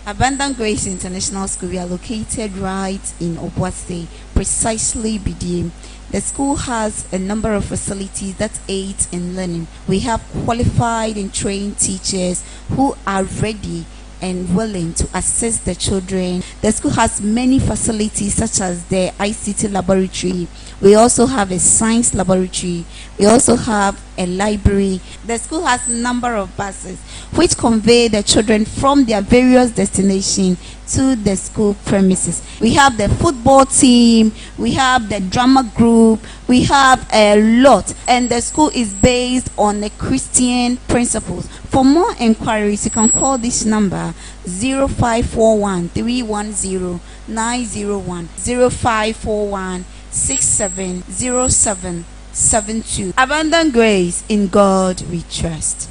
Abundant Grace International School, we are located right in Obuasi, precisely BDM. The school has a number of facilities that aid in learning. We have qualified and trained teachers who are ready and willing to assist the children. The school has many facilities such as the ICT laboratory. We also have a science laboratory. We also have a library. The school has a number of buses which convey the children from their various destinations to the school premises. We have the football team, we have the drama group, we have a lot, and the school is based on the Christian principles. For more inquiries, you can call this number 0541 310 901 0541 670772. Abundant Grace, in God we trust.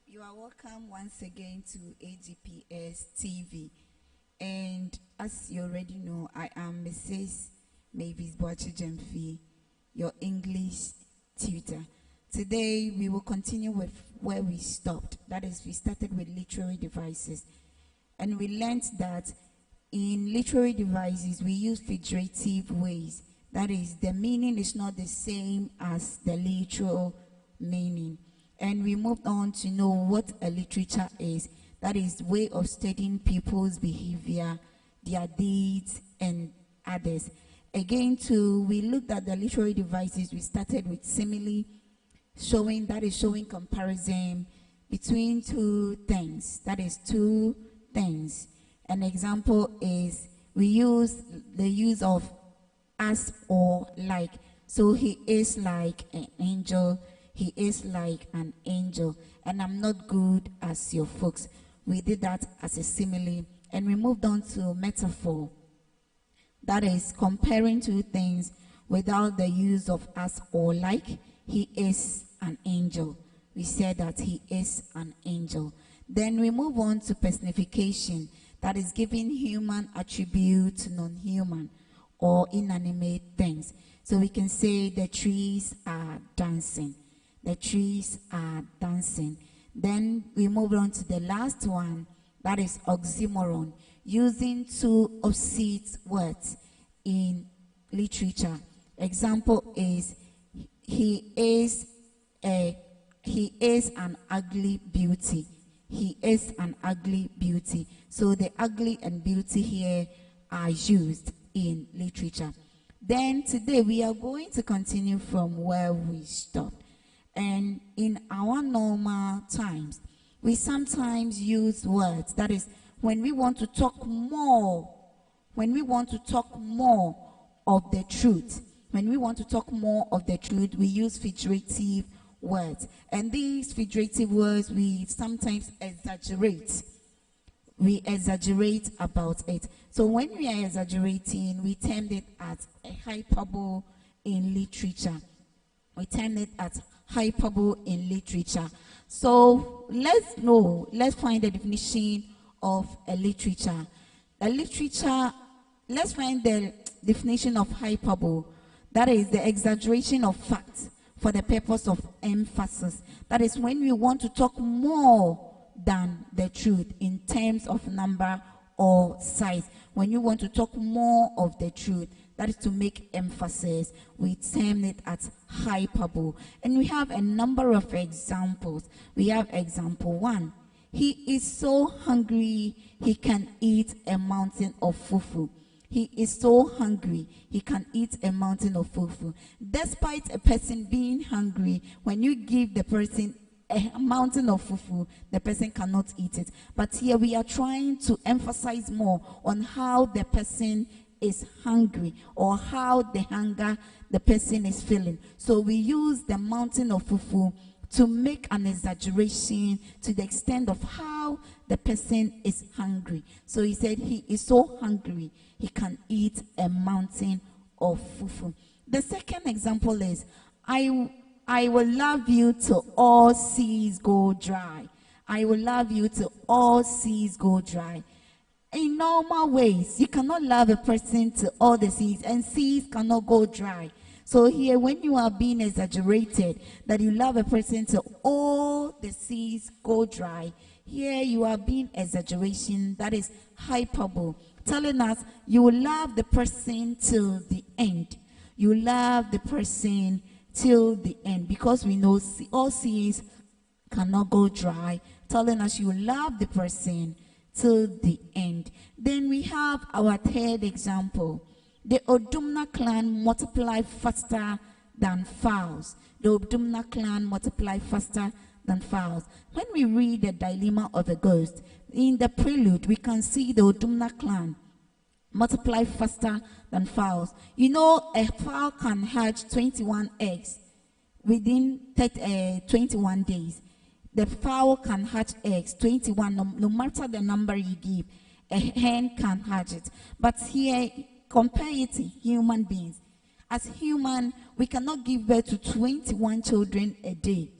You are welcome once again to AGPS TV. And as you already know, I am Mrs. Mavis Boachi Jemfi, your English tutor. Today we will continue with where we stopped. That is, we started with literary devices. And we learned that in literary devices we use figurative ways. That is, the meaning is not the same as the literal meaning. And we moved on to know what a literature is. That is, way of studying people's behavior, their deeds, and others. Again, too, we looked at the literary devices. We started with simile, showing comparison between two things. That is, two things. An example is we use the use of as or like. So he is like an angel. He is like an angel. And I'm not good as your folks. We did that as a simile. And we moved on to metaphor. That is comparing two things without the use of as or like. He is an angel. We said that he is an angel. Then we move on to personification. That is giving human attribute to non-human or inanimate things. So we can say the trees are dancing. The trees are dancing. Then we move on to the last one. That is oxymoron. Using two opposite words in literature. Example is he is an ugly beauty. He is an ugly beauty. So the ugly and beauty here are used in literature. Then today we are going to continue from where we stopped. And in our normal times, we sometimes use words. That is, when we want to talk more of the truth, we use figurative words. And these figurative words, we sometimes exaggerate. We exaggerate about it. So when we are exaggerating, we term it as a hyperbole in literature. So let's find the definition of a literature. Let's find the definition of hyperbole. That is the exaggeration of facts for the purpose of emphasis. That is when we want to talk more than the truth in terms of number or size. When you want to talk more of the truth, that is to make emphasis, we term it as hyperbole. And we have a number of examples. We have example 1. He is so hungry, he can eat a mountain of fufu. He is so hungry, he can eat a mountain of fufu. Despite a person being hungry, when you give the person a mountain of fufu, the person cannot eat it. But here we are trying to emphasize more on how the person is hungry or how the hunger the person is feeling. So we use the mountain of fufu to make an exaggeration to the extent of how the person is hungry. So he said he is so hungry, he can eat a mountain of fufu. The second example is, I will love you till all seas go dry. I will love you till all seas go dry. In normal ways, you cannot love a person till all the seas, and seas cannot go dry. So here, when you are being exaggerated, that you love a person till all the seas go dry, here you are being exaggeration, that is hyperbole, telling us you will love the person till the end. You love the person till the end, because we know all seas cannot go dry, telling us you love the person till the end. Then we have our third example. The Odumna clan multiply faster than fowls. The Odumna clan multiply faster than fowls. When we read the dilemma of a ghost, in the prelude, we can see the Odumna clan multiply faster than fowls. You know, a fowl can hatch 21 eggs within 21 days. The fowl can hatch eggs, 21, no matter the number you give, a hen can hatch it. But here, compare it to human beings. As human, we cannot give birth to 21 children a day.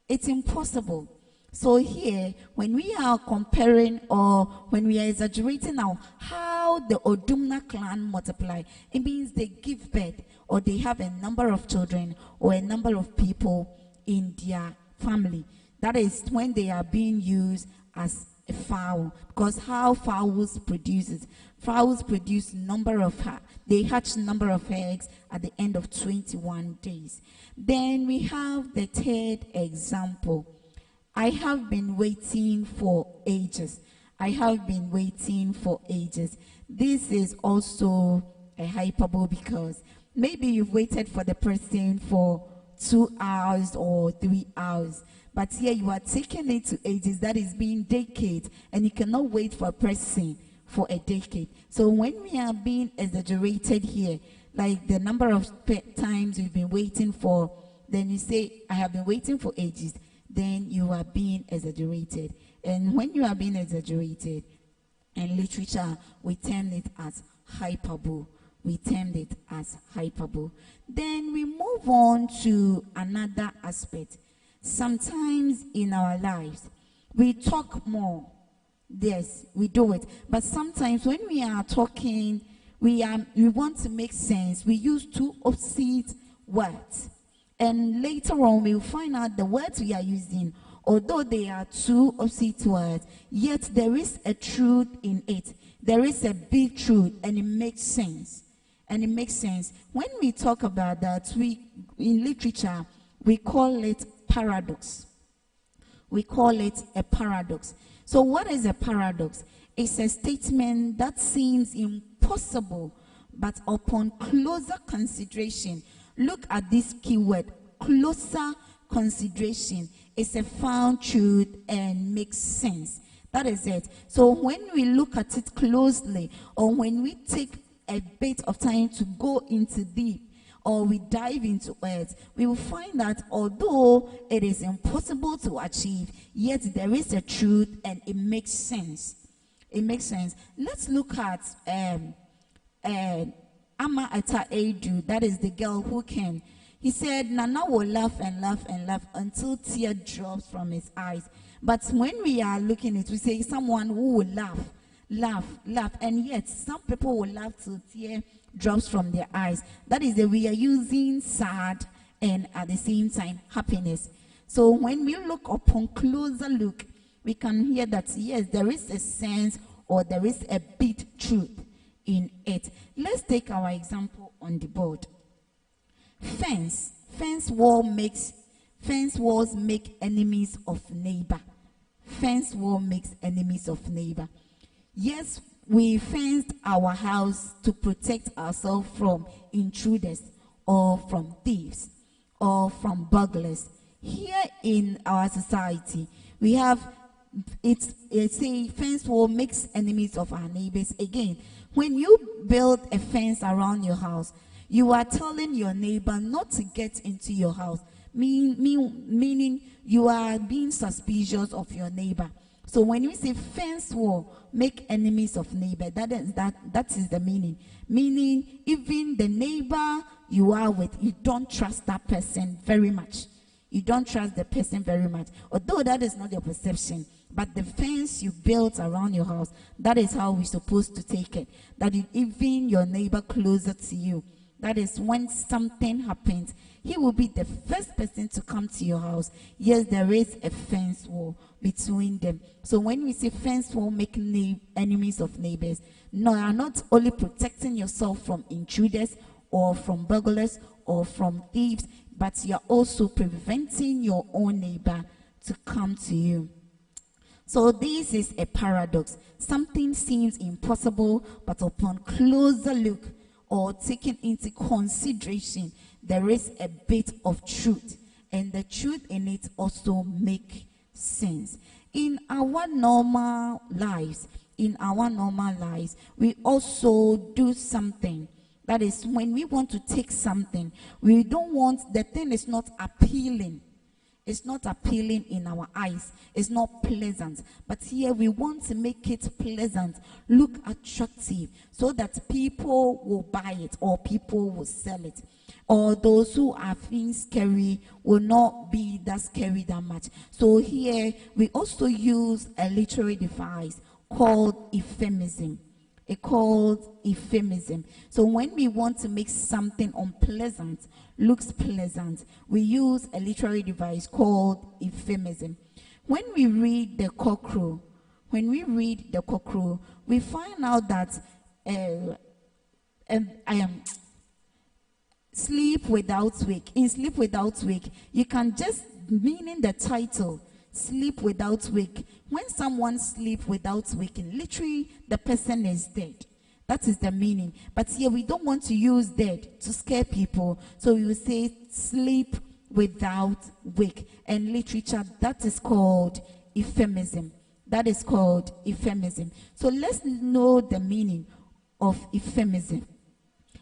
It's impossible. So here, when we are comparing or when we are exaggerating now how the Odumna clan multiply, it means they give birth or they have a number of children or a number of people in their family. That is when they are being used as a fowl, because how fowls produces. Fowls produce they hatch number of eggs at the end of 21 days. Then we have the third example. I have been waiting for ages. I have been waiting for ages. This is also a hyperbole, because maybe you've waited for the person for 2 hours or 3 hours. But here you are taking it to ages, that is being decades, and you cannot wait for a person for a decade. So when we are being exaggerated here, like the number of times we've been waiting for, then you say, I have been waiting for ages, then you are being exaggerated. And when you are being exaggerated, in literature, we term it as hyperbole. We termed it as hyperbole. Then we move on to another aspect. Sometimes in our lives, we talk more. Yes, we do it. But sometimes when we are talking, we want to make sense. We use two opposite words. And later on, we'll find out the words we are using, although they are two opposite words, yet there is a truth in it. There is a big truth, and it makes sense. And it makes sense. When we talk about that, in literature, we call it paradox. We call it a paradox. So what is a paradox? It's a statement that seems impossible, but upon closer consideration, look at this keyword, closer consideration. It's a found truth and makes sense. That is it. So when we look at it closely, or when we take a bit of time to go into deep, or we dive into it, we will find that although it is impossible to achieve, yet there is a truth and it makes sense. It makes sense. Let's look at Ama Ata Edu, that is the girl who came. He said, Nana will laugh and laugh and laugh until tear drops from his eyes. But when we are looking at it, we say someone who will laugh, and yet some people will laugh till tear drops from their eyes. That is that we are using sad and at the same time happiness. So when we look upon closer look, we can hear that yes, there is a sense or there is a bit truth in it. Let's take our example on the board. Fence walls make enemies of neighbor. Fence wall makes enemies of neighbor. Yes, we fenced our house to protect ourselves from intruders or from thieves or from burglars. Here in our society, we have it's a fence wall makes enemies of our neighbors. Again, when you build a fence around your house, you are telling your neighbor not to get into your house, meaning you are being suspicious of your neighbor. So when we say fence wall make enemies of neighbor, that is the meaning. Meaning even the neighbor you are with, you don't trust that person very much. You don't trust the person very much. Although that is not your perception, but the fence you built around your house, that is how we're supposed to take it. That even your neighbor closer to you, That is, when something happens, he will be the first person to come to your house. Yes, there is a fence wall between them. So when we say fence wall, making enemies of neighbors, no, you are not only protecting yourself from intruders or from burglars or from thieves, but you are also preventing your own neighbor to come to you. So this is a paradox. Something seems impossible, but upon closer look or taking into consideration, there is a bit of truth, and the truth in it also makes sense. In our normal lives, we also do something. That is, when we want to take something, we don't want, the thing is not appealing. It's not appealing in our eyes. It's not pleasant. But here we want to make it pleasant, look attractive, so that people will buy it or people will sell it. Or those who are feeling scary will not be that scary that much. So here we also use a literary device called euphemism. So when we want to make something unpleasant looks pleasant, we use a literary device called euphemism. When we read the Cockerel, we find out that sleep without wake. In sleep without wake, you can just meaning the title. Sleep without wake. When someone sleeps without waking, literally the person is dead. That is the meaning. But here we don't want to use dead to scare people. So we will say sleep without wake. And literature, that is called euphemism. So let's know the meaning of euphemism.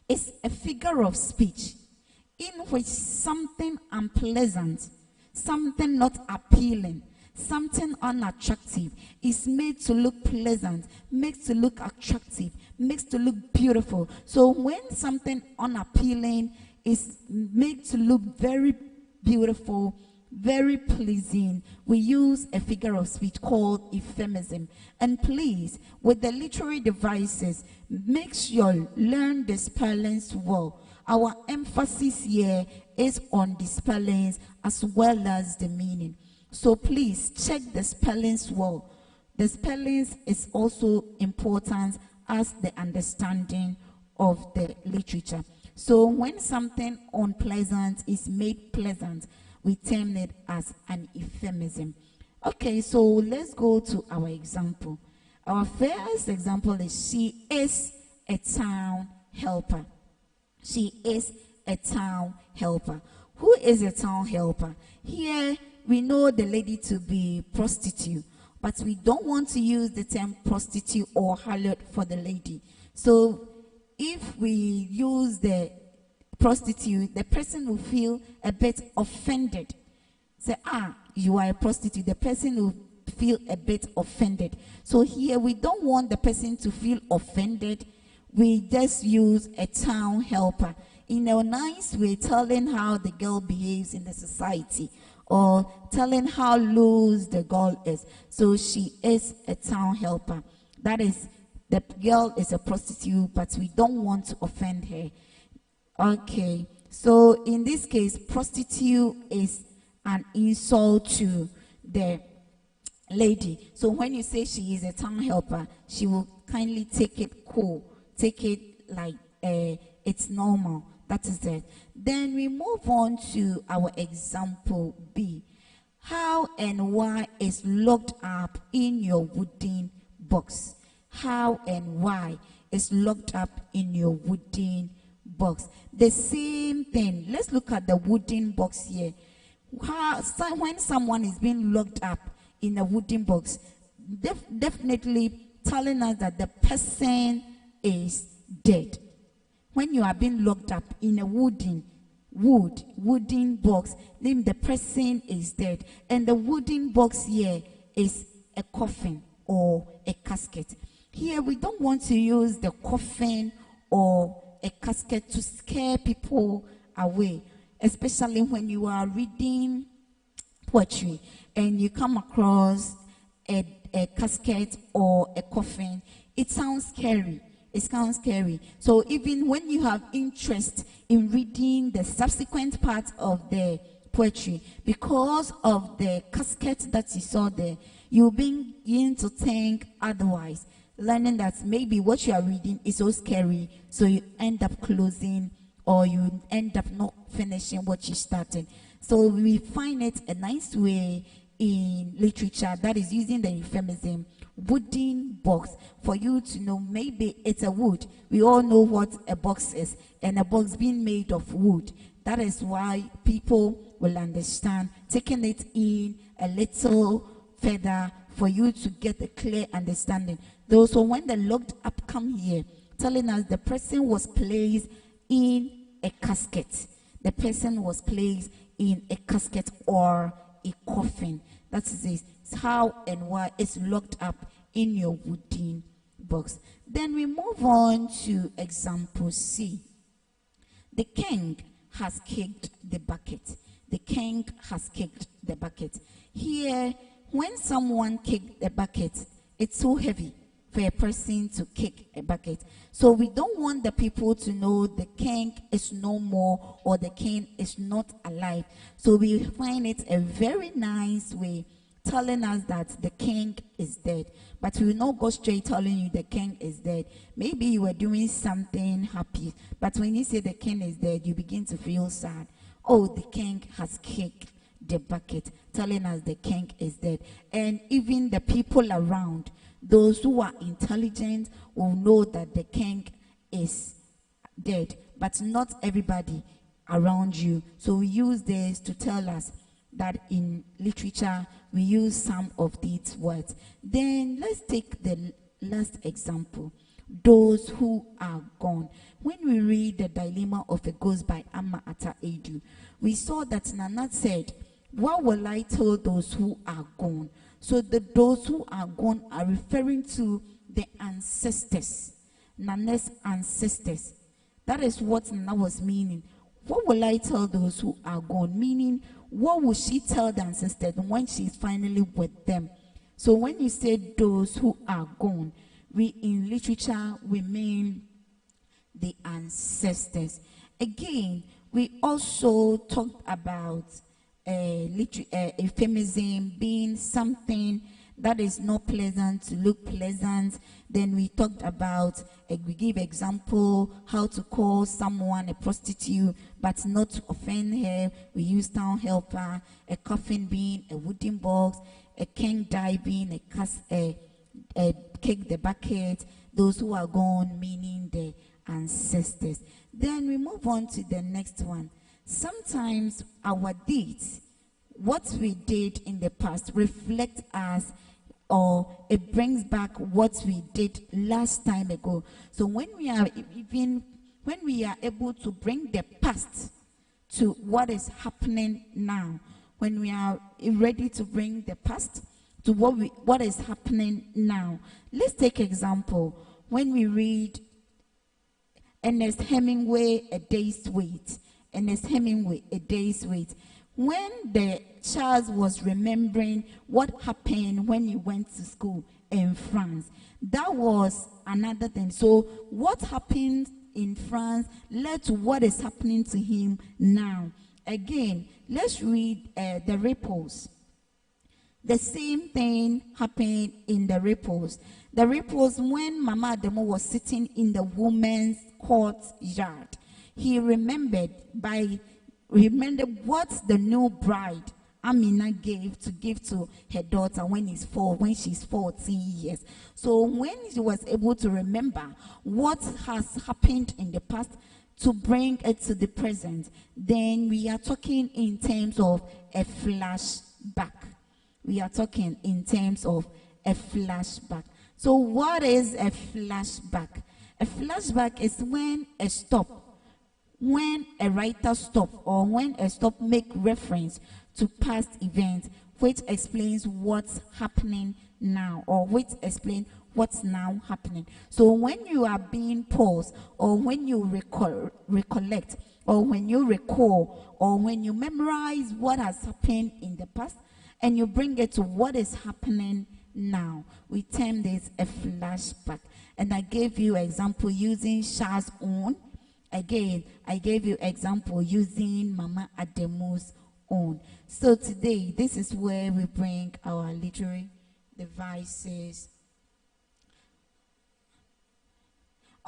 It's a figure of speech in which something unpleasant, something not appealing, something unattractive is made to look pleasant, makes to look attractive, makes to look beautiful. So when something unappealing is made to look very beautiful, very pleasing, we use a figure of speech called euphemism. And please, with the literary devices, make sure learn the spellings well. Our emphasis here is on the spellings as well as the meaning. So please check the spellings well. The spellings is also important as the understanding of the literature. So when something unpleasant is made pleasant, we term it as an euphemism. Okay, so let's go to our example. Our first example is she is a town helper. She is a town helper. Who is a town helper? Here we know the lady to be prostitute, but we don't want to use the term prostitute or harlot for the lady. So if we use the prostitute, the person will feel a bit offended. Say, you are a prostitute. The person will feel a bit offended. So here we don't want the person to feel offended. We just use a town helper. In a nice way, telling how the girl behaves in the society, or telling how loose the girl is. So she is a town helper. That is, the girl is a prostitute, but we don't want to offend her. Okay, so in this case, prostitute is an insult to the lady. So when you say she is a town helper, she will kindly take it cool, take it like it's normal. That is it. Then we move on to our example B. How and why is locked up in your wooden box? How and why is locked up in your wooden box? The same thing. Let's look at the wooden box here. When someone is being locked up in a wooden box, definitely telling us that the person is dead. When you are being locked up in a wooden box, then the person is dead. And the wooden box here is a coffin or a casket. Here we don't want to use the coffin or a casket to scare people away, especially when you are reading poetry and you come across a casket or a coffin. It sounds scary. It sounds scary. So even when you have interest in reading the subsequent part of the poetry, because of the casket that you saw there, you begin to think otherwise, learning that maybe what you are reading is so scary, so you end up closing or you end up not finishing what you started. So we find it a nice way in literature that is using the euphemism wooden box for you to know maybe it's a wood. We all know what a box is, and a box being made of wood. That is why people will understand, taking it in a little further for you to get a clear understanding. Those so when the locked up come here, telling us the person was placed in a casket. The person was placed in a casket or a coffin. That is it. How and why it's locked up in your wooden box. Then we move on to example C. The king has kicked the bucket. The king has kicked the bucket. Here, when someone kicked the bucket, it's so heavy for a person to kick a bucket. So we don't want the people to know the king is no more or the king is not alive. So we find it a very nice way telling us that the king is dead. But we will not go straight telling you the king is dead. Maybe you were doing something happy, but when you say the king is dead, you begin to feel sad. Oh, the king has kicked the bucket, telling us the king is dead. And even the people around, those who are intelligent, will know that the king is dead, but not everybody around you. So we use this to tell us that in literature we use some of these words. Then let's take the last example, those who are gone. When we read The Dilemma of a Ghost by Amma Ata Edu, we saw that Nana said, what will I tell those who are gone? So those who are gone are referring to the ancestors, Nana's ancestors. That is what Nana was meaning. What will I tell those who are gone? Meaning, what will she tell the ancestors when she's finally with them? So when you say those who are gone, we in literature, we mean the ancestors. Again, we also talked about euphemism being something that is not pleasant to look pleasant. Then we talked about, we give example, how to call someone a prostitute, but not to offend her. We use town helper, a coffin being a wooden box, a king die being a kick the bucket, those who are gone meaning the ancestors. Then we move on to the next one. Sometimes our deeds, what we did in the past, reflect us, or it brings back what we did last time ago. So when we are able to bring the past to what is happening now, when we are ready to bring the past to what is happening now. Let's take example. When we read Ernest Hemingway, A Day's Wait. Ernest Hemingway, A Day's Wait. When the child was remembering what happened when he went to school in France, that was another thing. So what happened in France led to what is happening to him now. Again, let's read the Ripples. The same thing happened in the Ripples. The Ripples, when Mama Ademo was sitting in the women's courtyard, he remembered what the new bride Amina gave to her daughter when she's 14 years. So when she was able to remember what has happened in the past to bring it to the present, then we are talking in terms of a flashback. We are talking in terms of a flashback. So what is a flashback? A flashback is when a writer stops, or when a stop make reference to past events, which explains what's happening now, or which explains what's now happening. So when you are being paused, or when you recollect, or when you recall, or when you memorize what has happened in the past, and you bring it to what is happening now. We term this a flashback. And I gave you example using Shah's own. Again, I gave you example using Mama Ademu's own. So today, this is where we bring our literary devices.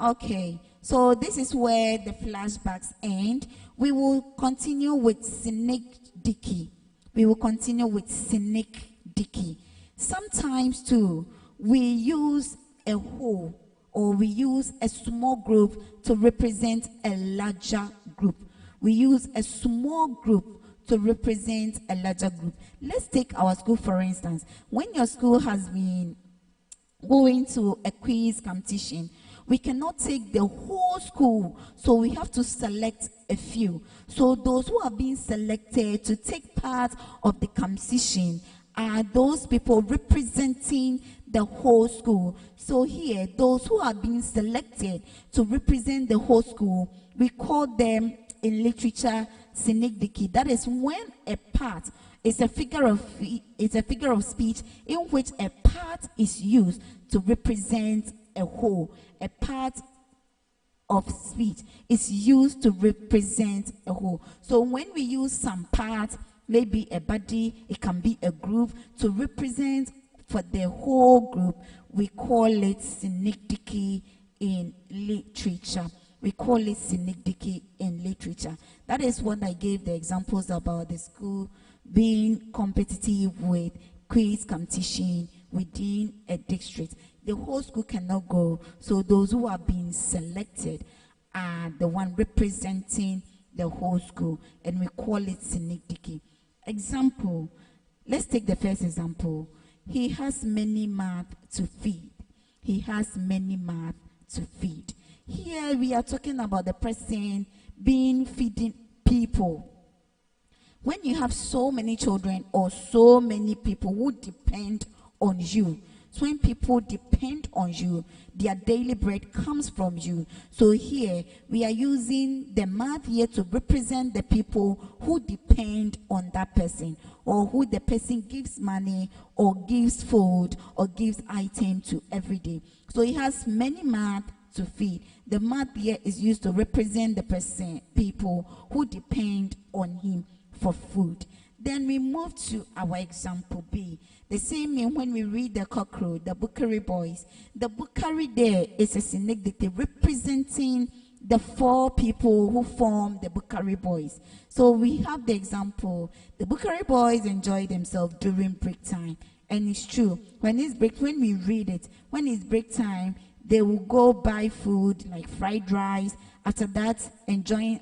Okay, so this is where the flashbacks end. We will continue with synecdoche. We will continue with synecdoche. Sometimes too, we use a whole or we use a small group to represent a larger group. We use a small group to represent a larger group. Let's take our school for instance. When your school has been going to a quiz competition, we cannot take the whole school, so we have to select a few. So those who are being selected to take part of the competition are those people representing the whole school. So here, those who are being selected to represent the whole school, we call them in literature synecdoche. That is when a part is a figure of speech in which a part is used to represent a whole. A part of speech is used to represent a whole. So when we use some part, maybe a body, it can be a group, to represent for the whole group, we call it synecdoche in literature. We call it synecdoche in literature. That is what I gave the examples about the school being competitive with quiz competition within a district. The whole school cannot go, so those who are being selected are the one representing the whole school, and we call it synecdoche. Example, let's take the first example. He has many mouths to feed. He has many mouths to feed. Here we are talking about the person being feeding people. When you have so many children or so many people who depend on you, so when people depend on you, their daily bread comes from you. So here, we are using the mouth here to represent the people who depend on that person, or who the person gives money, or gives food, or gives item to every day. So he has many mouths to feed. The mouth here is used to represent the person, people who depend on him for food. Then we move to our example B. The same way when we read the cockroach, the Bukari boys. The Bukari there is a synecdoche representing the 4 people who form the Bukari boys. So we have the example. The Bukari boys enjoy themselves during break time. And it's true. When we read it, when it's break time, they will go buy food like fried rice. After that,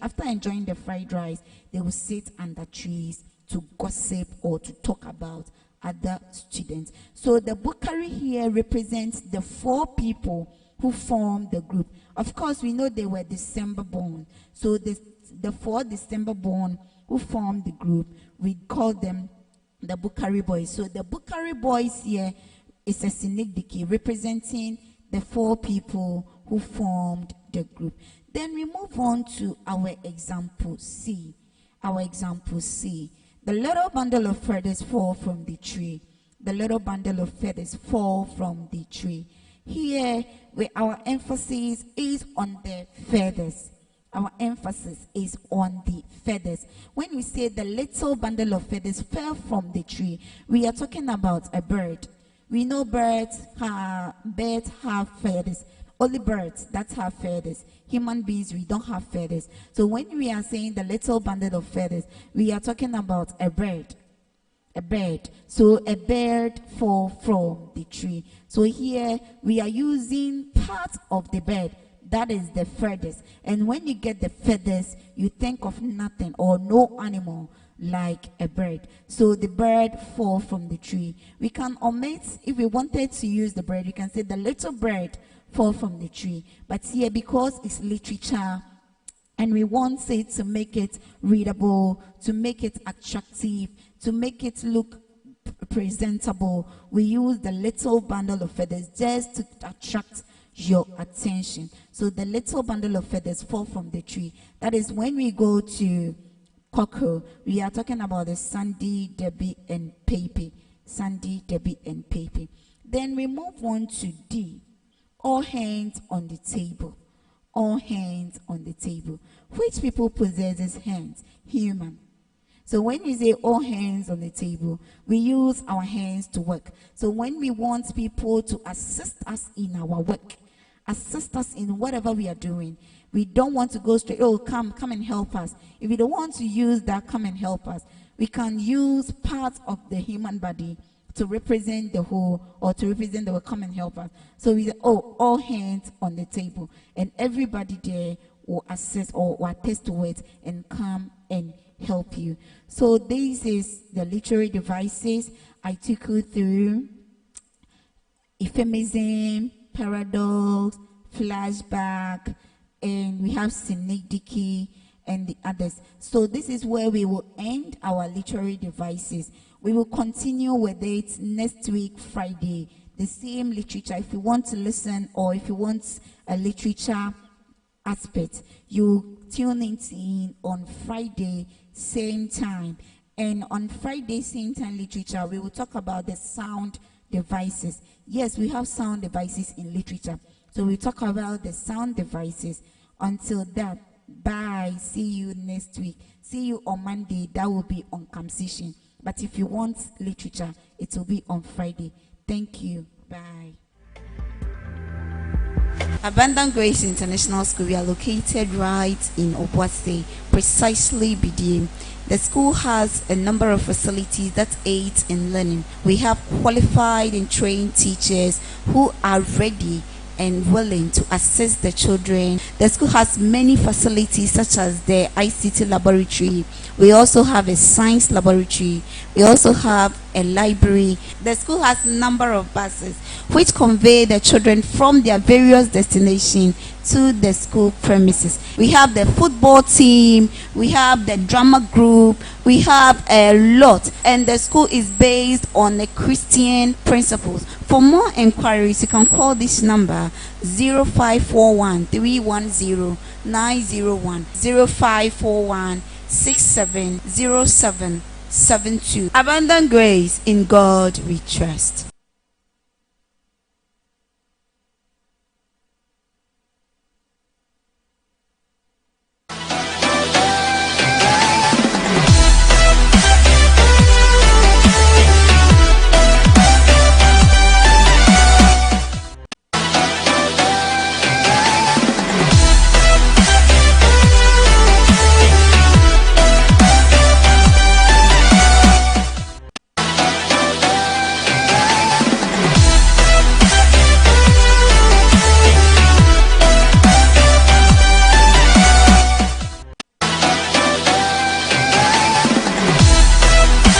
after enjoying the fried rice, they will sit under trees to gossip or to talk about other students. So the Bukari here represents the 4 people who form the group. Of course, we know they were December born. So the 4 December born who formed the group, we call them the Bukari boys. So the Bukari boys here is a synecdoche representing the 4 people who formed the group. Then we move on to our example C. Our example C. The little bundle of feathers fall from the tree. The little bundle of feathers fall from the tree. Here, our emphasis is on the feathers. Our emphasis is on the feathers. When we say the little bundle of feathers fell from the tree, we are talking about a bird. We know birds have feathers. Only birds that have feathers. Human beings, we don't have feathers. So when we are saying the little bundle of feathers, we are talking about a bird. A bird. So a bird fall from the tree. So here we are using part of the bird. That is the feathers. And when you get the feathers, you think of nothing or no animal like a bird. So the bird fall from the tree. We can omit, if we wanted to use the bird, we can say the little bird fall from the tree. But here, because it's literature and we want it to make it readable, to make it attractive, to make it look presentable, we use the little bundle of feathers just to attract your attention. So the little bundle of feathers fall from the tree. That is when we go to Coco, we are talking about the Sandy, Debbie, and Pepe. Sandy, Debbie, and Pepe. Then we move on to D. All hands on the table. All hands on the table. Which people possesses hands? Human. So when we say all hands on the table, we use our hands to work. So when we want people to assist us in our work, assist us in whatever we are doing, we don't want to go straight, oh, come and help us. If we don't want to use that, come and help us, we can use parts of the human body to represent the whole, or to represent the whole, come and help us. So we say, oh, all hands on the table. And everybody there will assist or will attest to it and come and help you. So this is the literary devices I took you through: euphemism, paradox, flashback, and we have synecdoche and the others. So this is where we will end our literary devices. We will continue with it next week, Friday, the same literature. If you want to listen, or if you want a literature aspect, you tune in on Friday, same time. And on Friday, same time literature, we will talk about the sound devices. Yes, we have sound devices in literature. So we talk about the sound devices. Until that, bye. See you next week. See you on Monday. That will be on Composition. But if you want literature, it will be on Friday. Thank you. Bye. Abundant Grace International School, we are located right in Obuasi, precisely BDM. The school has a number of facilities that aid in learning. We have qualified and trained teachers who are ready and willing to assist the children. The school has many facilities such as the ICT laboratory. We also have a science laboratory. We also have a library. The school has a number of buses which convey the children from their various destinations to the school premises. We have the football team, we have the drama group, we have a lot, and the school is based on the Christian principles. For more inquiries, you can call this number 0541 310 901 0541 670772. Abundant Grace, in God we trust.